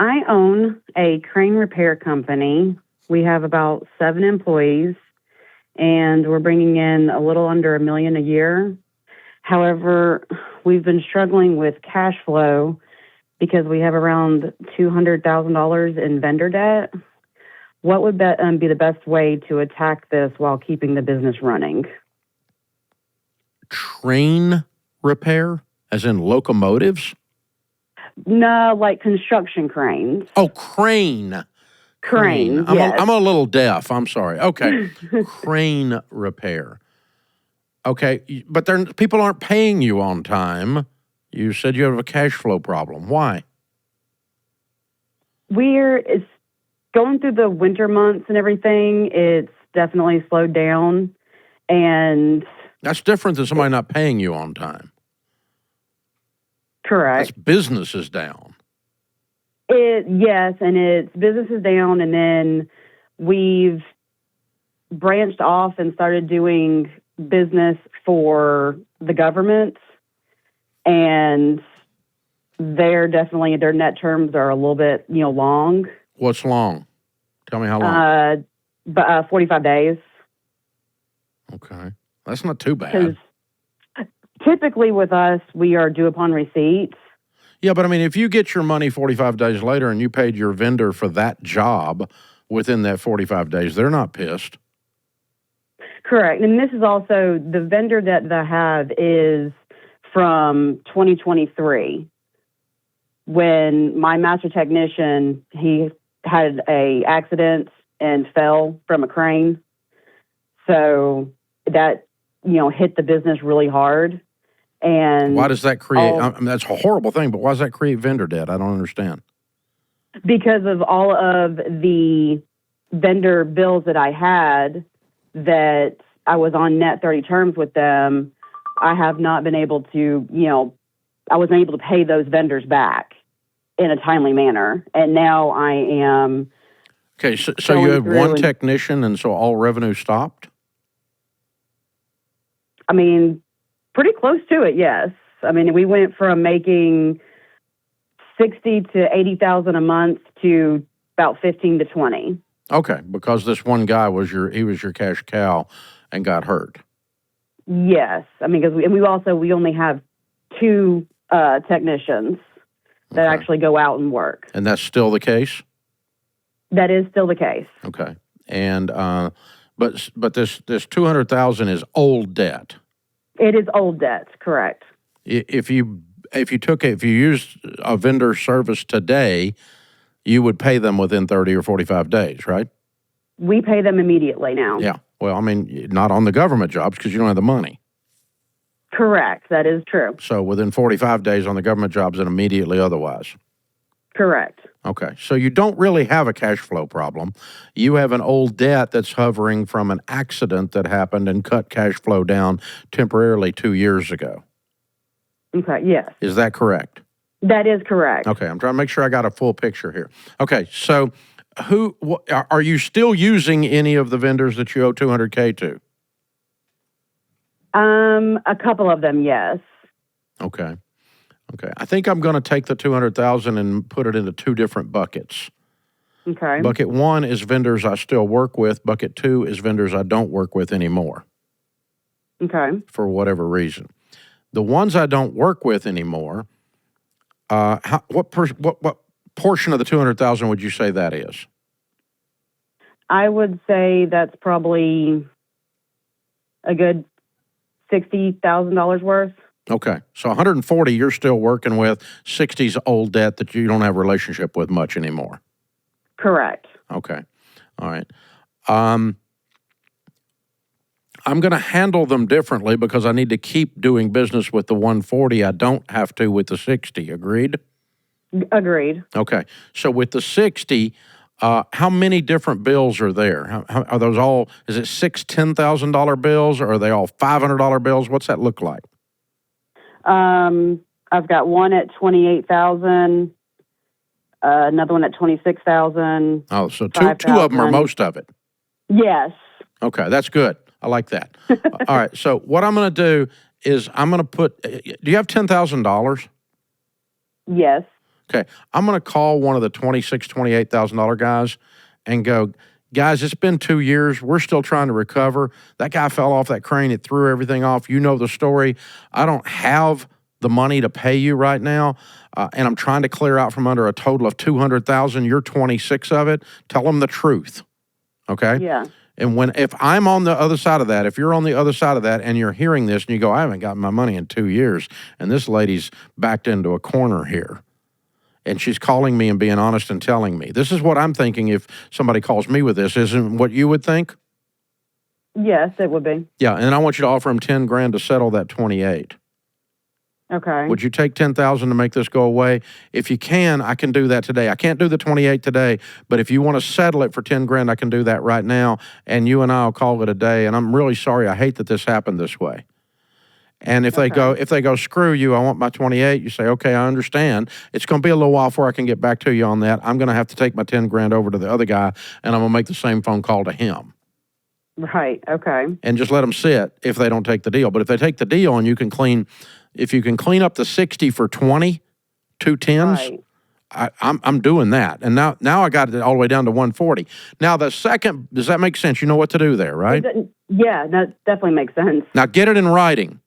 I own a crane repair company. We have about 7 employees, and we're bringing in a little under $1 million a year. However, we've been struggling with cash flow because we have around $200,000 in vendor debt. What would be the best way to attack this while keeping the business running? Train repair, as in locomotives? No, like construction cranes. Oh, crane. Crane, I'm, yes. I'm a little deaf. I'm sorry. Okay. Crane repair. Okay. But people aren't paying you on time. You said you have a cash flow problem. Why? It's going through the winter months and everything. It's definitely slowed down. And That's different than somebody not paying you on time. correct. That's business is down. Yes, and it's business is down, and then we've branched off and started doing business for the government, and their net terms are a little bit, long. What's long? Tell me how long. 45 days. Okay. That's not too bad. Because typically with us, we are due upon receipt. Yeah, but I mean, if you get your money 45 days later and you paid your vendor for that job within that 45 days, they're not pissed. Correct. And this is also, the vendor debt that I have is from 2023. When my master technician, he had a accident and fell from a crane. So that, hit the business really hard. And why does that create, that's a horrible thing, but why does that create vendor debt? I don't understand. Because of all of the vendor bills that I had that I was on net 30 terms with them, I have not been able to, I wasn't able to pay those vendors back in a timely manner. And now I am. Okay, so you had one technician and so all revenue stopped? I mean, pretty close to it, yes. I mean, we went from making $60,000 to $80,000 a month to about 15 to 20. Okay, because this one guy was your cash cow and got hurt. Yes, I mean, because we only have 2 technicians that actually go out and work. And that's still the case? That is still the case. Okay, and but this $200,000 is old debt. It is old debt, correct. If you used a vendor service today, you would pay them within 30 or 45 days, right? We pay them immediately now. Yeah. Well, I mean, not on the government jobs because you don't have the money. Correct. That is true. So within 45 days on the government jobs and immediately otherwise. Correct. Okay. So you don't really have a cash flow problem. You have an old debt that's hovering from an accident that happened and cut cash flow down temporarily 2 years ago. Okay. Yes. Is that correct? That is correct. Okay. I'm trying to make sure I got a full picture here. Okay. So are you still using any of the vendors that you owe $200K to? A couple of them, yes. Okay. I think I'm going to take the $200,000 and put it into 2 different buckets. Okay. Bucket 1 is vendors I still work with. Bucket 2 is vendors I don't work with anymore. Okay. For whatever reason. The ones I don't work with anymore, what portion of the $200,000 would you say that is? I would say that's probably a good $60,000 worth. Okay. So 140 you're still working with, 60's old debt that you don't have a relationship with much anymore. Correct. Okay. All right. I'm going to handle them differently because I need to keep doing business with the 140. I don't have to with the 60. Agreed? Agreed. Okay. So with the 60, how many different bills are there? How are those all, is it 6 $10,000 bills or are they all $500 bills? What's that look like? I've got one at $28,000, another one at $26,000. Oh, so two of them are most of it. Yes. Okay, that's good. I like that. All right, so what I'm going to do is I'm going to put, do you have $10,000? Yes. Okay, I'm going to call one of the $28,000 guys and go, guys, it's been 2 years. We're still trying to recover. That guy fell off that crane. It threw everything off. You know the story. I don't have the money to pay you right now, and I'm trying to clear out from under a total of $200,000. You're 26 of it. Tell them the truth, okay? Yeah. And if I'm on the other side of that, if you're on the other side of that and you're hearing this and you go, I haven't gotten my money in 2 years, and this lady's backed into a corner here, and she's calling me and being honest and telling me. This is what I'm thinking if somebody calls me with this. Isn't what you would think? Yes, it would be. Yeah, and I want you to offer him $10,000 to settle that 28. Okay. Would you take $10,000 to make this go away? If you can, I can do that today. I can't do the 28 today, but if you want to settle it for $10,000, I can do that right now, and you and I'll call it a day. And I'm really sorry. I hate that this happened this way. And if they go, screw you, I want my 28, you say, okay, I understand. It's going to be a little while before I can get back to you on that. I'm going to have to take my $10,000 over to the other guy, and I'm going to make the same phone call to him. Right. Okay. And just let them sit if they don't take the deal. But if they take the deal and you can clean up the 60 for 20, 2 10s, right. I'm doing that. And now I got it all the way down to 140. Now the second, does that make sense? You know what to do there, right? Yeah, that definitely makes sense. Now get it in writing.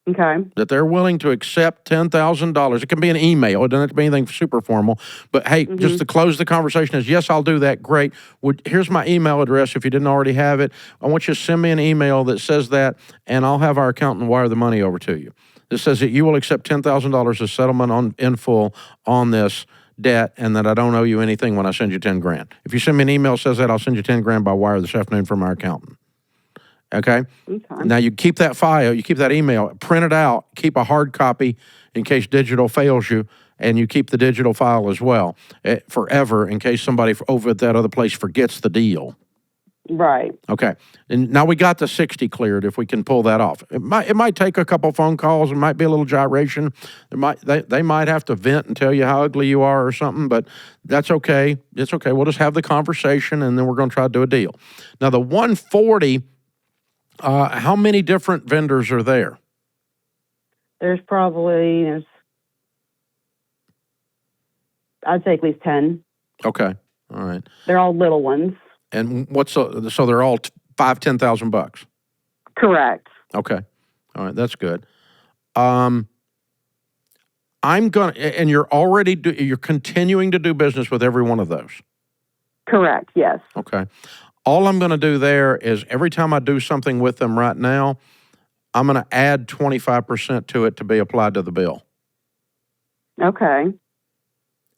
Okay. That they're willing to accept $10,000. It can be an email. It doesn't have to be anything super formal. But, hey, just to close the conversation is, yes, I'll do that. Great. Here's my email address if you didn't already have it. I want you to send me an email that says that, and I'll have our accountant wire the money over to you. This says that you will accept $10,000 as settlement in full on this debt, and that I don't owe you anything when I send you $10,000. If you send me an email that says that, I'll send you $10,000 by wire this afternoon from our accountant. Okay? Now, you keep that file, you keep that email, print it out, keep a hard copy in case digital fails you, and you keep the digital file as well forever in case somebody over at that other place forgets the deal. Right. Okay. And now we got the 60 cleared if we can pull that off. It might take a couple phone calls. It might be a little gyration. They might have to vent and tell you how ugly you are or something, but that's okay. It's okay. We'll just have the conversation, and then we're going to try to do a deal. Now, the 140... how many different vendors are there? I'd say at least 10. Okay. All right. They're all little ones. And so they're all $10,000? Correct. Okay. All right. That's good. And you're continuing to do business with every one of those? Correct. Yes. Okay. All I'm going to do there is every time I do something with them right now, I'm going to add 25% to it to be applied to the bill. Okay.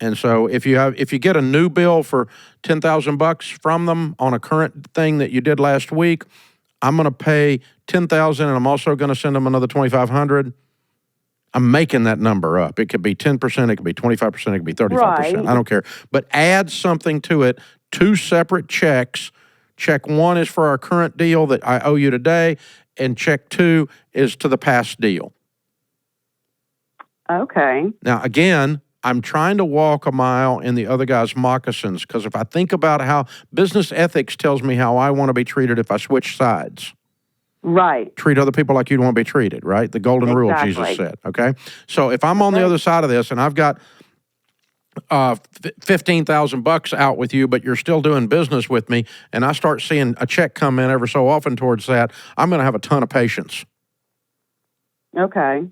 And so if you get a new bill for $10,000 from them on a current thing that you did last week, I'm going to pay $10,000, and I'm also going to send them another $2,500. I'm making that number up. It could be 10%, it could be 25%, it could be 35%. Right. I don't care. But add something to it, 2 separate checks. Check 1 is for our current deal that I owe you today, and check 2 is to the past deal. Okay. Now, again, I'm trying to walk a mile in the other guy's moccasins, because if I think about how business ethics tells me how I want to be treated if I switch sides. Right. Treat other people like you'd want to be treated, right? The golden rule Jesus said, okay? So if I'm on the other side of this and I've got $15,000 out with you, but you're still doing business with me, and I start seeing a check come in ever so often towards that, I'm going to have a ton of patience. Okay.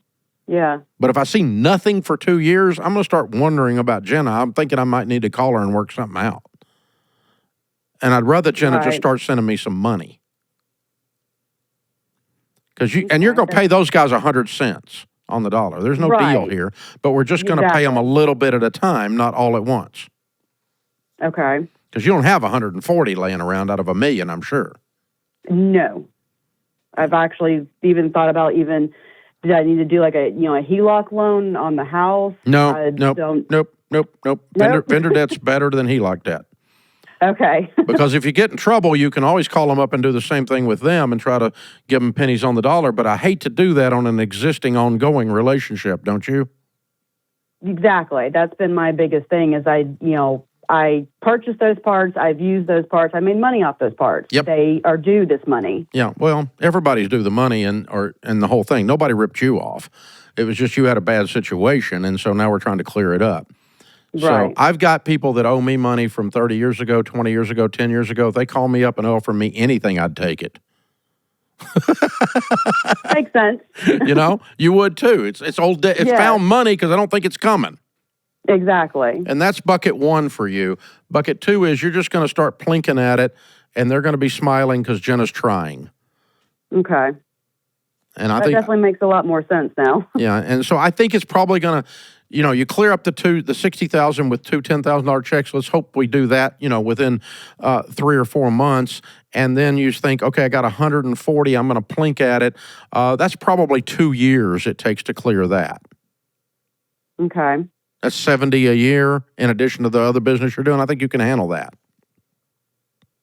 Yeah. But if I see nothing for 2 years, I'm going to start wondering about Jenna. I'm thinking I might need to call her and work something out. And I'd rather Jenna just start sending me some money. And you're going to pay those guys 100 cents on the dollar. There's no deal here, but we're just going to pay them a little bit at a time, not all at once. Okay. Because you don't have 140 laying around out of $1 million, I'm sure. No. I've actually even thought about did I need to do like a HELOC loan on the house? Nope. Vendor debt's better than HELOC debt. Okay. Because if you get in trouble, you can always call them up and do the same thing with them and try to give them pennies on the dollar. But I hate to do that on an existing, ongoing relationship, don't you? Exactly. That's been my biggest thing is I I purchased those parts. I've used those parts. I made money off those parts. Yep. They are due this money. Yeah, well, everybody's due the money and the whole thing. Nobody ripped you off. It was just you had a bad situation, and so now we're trying to clear it up. Right. So I've got people that owe me money from 30 years ago, 20 years ago, 10 years ago. If they call me up and offer me anything, I'd take it. Makes sense. You know, you would too. It's old. It's found money because I don't think it's coming. Exactly. And that's bucket one for you. Bucket two is you're just going to start plinking at it, and they're going to be smiling because Jenna's trying. Okay. And I that think definitely makes a lot more sense now. Yeah, and so I think it's probably going to, you clear up the $60,000 with two $10,000 checks. Let's hope we do that, within 3 or 4 months. And then you think, okay, I got 140. I'm going to plink at it. That's probably 2 years it takes to clear that. Okay. That's 70 a year in addition to the other business you're doing. I think you can handle that.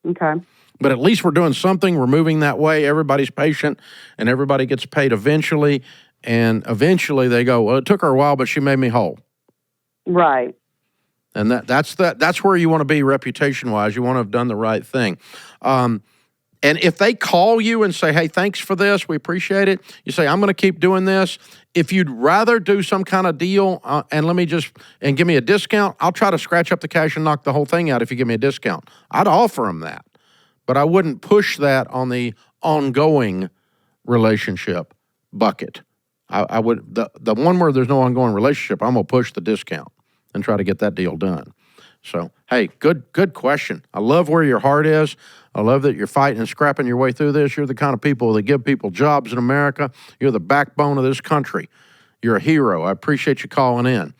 Okay. But at least we're doing something. We're moving that way. Everybody's patient, and everybody gets paid eventually. And eventually they go, well, it took her a while, but she made me whole. Right. And that's where you want to be reputation-wise. You want to have done the right thing. And if they call you and say, hey, thanks for this, we appreciate it, you say, I'm going to keep doing this. If you'd rather do some kind of deal and give me a discount, I'll try to scratch up the cash and knock the whole thing out if you give me a discount. I'd offer them that. But I wouldn't push that on the ongoing relationship bucket. I would the one where there's no ongoing relationship, I'm going to push the discount and try to get that deal done. So, hey, good question. I love where your heart is. I love that you're fighting and scrapping your way through this. You're the kind of people that give people jobs in America. You're the backbone of this country. You're a hero. I appreciate you calling in.